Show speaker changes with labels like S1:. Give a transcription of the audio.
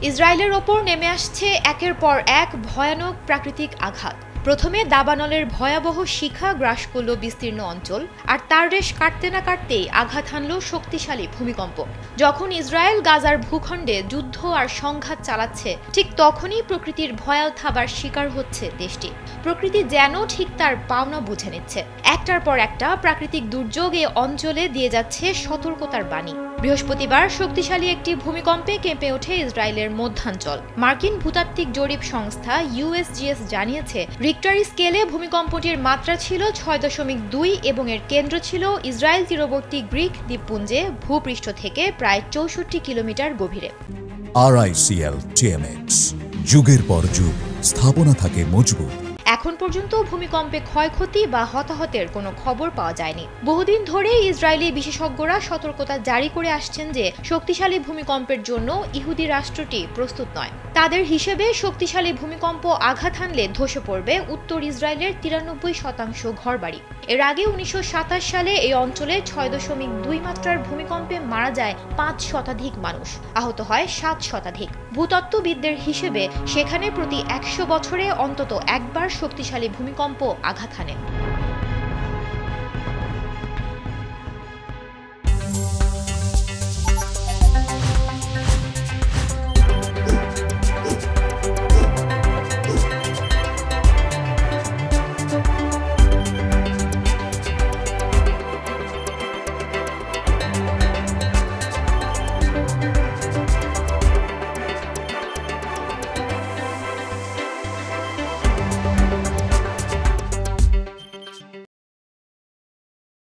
S1: ইসরায়েলের ওপর নেমে আসছে একের পর এক ভয়ানক প্রাকৃতিক আঘাত। প্রথমে দাবানলের ভয়াবহ শিখা গ্রাস করল বিস্তীর্ণ অঞ্চল, আর তার রেশ কাটতে না কাটতেই আঘাত হানল শক্তিশালী ভূমিকম্প। যখন ইসরায়েল গাজার ভূখণ্ডে যুদ্ধ আর সংঘাত চালাচ্ছে, ঠিক তখনই প্রকৃতির ভয়াল থাবার শিকার হচ্ছে দেশটি। প্রকৃতি যেন ঠিক তার পাওনা বুঝে নিচ্ছে। একটার পর একটা প্রাকৃতিক দুর্যোগ এ অঞ্চলে দিয়ে যাচ্ছে সতর্কতার বাণী। বৃহস্পতিবার শক্তিশালী একটি ভূমিকম্পে কেঁপে ওঠে ইসরায়েলের মধ্যাঞ্চল। মার্কিন ভূতাত্ত্বিক জরিপ সংস্থা ইউএসজিএস জানিয়েছে, রিক্টার স্কেলে ভূমিকম্পটির মাত্রা ছিল ৬.২ এবং এর কেন্দ্র ছিল ইসরায়েল তীরবর্তী গ্রিক দ্বীপপুঞ্জে ভূপৃষ্ঠ থেকে প্রায় ৬৪ কিলোমিটার গভীরে।
S2: RICL TMX, যুগের পর যুগ স্থাপনা থাকে মজবুত।
S1: এখন পর্যন্ত ভূমিকম্পে ক্ষয়ক্ষতি বা হতাহতের কোনো খবর পাওয়া যায়নি। বহুদিন ধরে ইসরায়েলি বিশেষজ্ঞরা সতর্কতা জারি করে আসছেন যে শক্তিশালী ভূমিকম্পের জন্য ইহুদি রাষ্ট্রটি প্রস্তুত নয়। তাদের হিসেবে শক্তিশালী ভূমিকম্প আঘাত হানলে ধসে পড়বে উত্তর ইসরায়েলের ৯৩% ঘরবাড়ি। এর আগে ১৯২৭ সালে এই অঞ্চলে ৬.২ মাত্রার ভূমিকম্পে মারা যায় ৫ শতাধিক মানুষ, আহত হয় ৭ শতাধিক। ভূতত্ত্ববিদদের হিসেবে সেখানে প্রতি ১০০ বছরে অন্তত একবার শক্তিশালী ভূমিকম্প আঘাত হানে।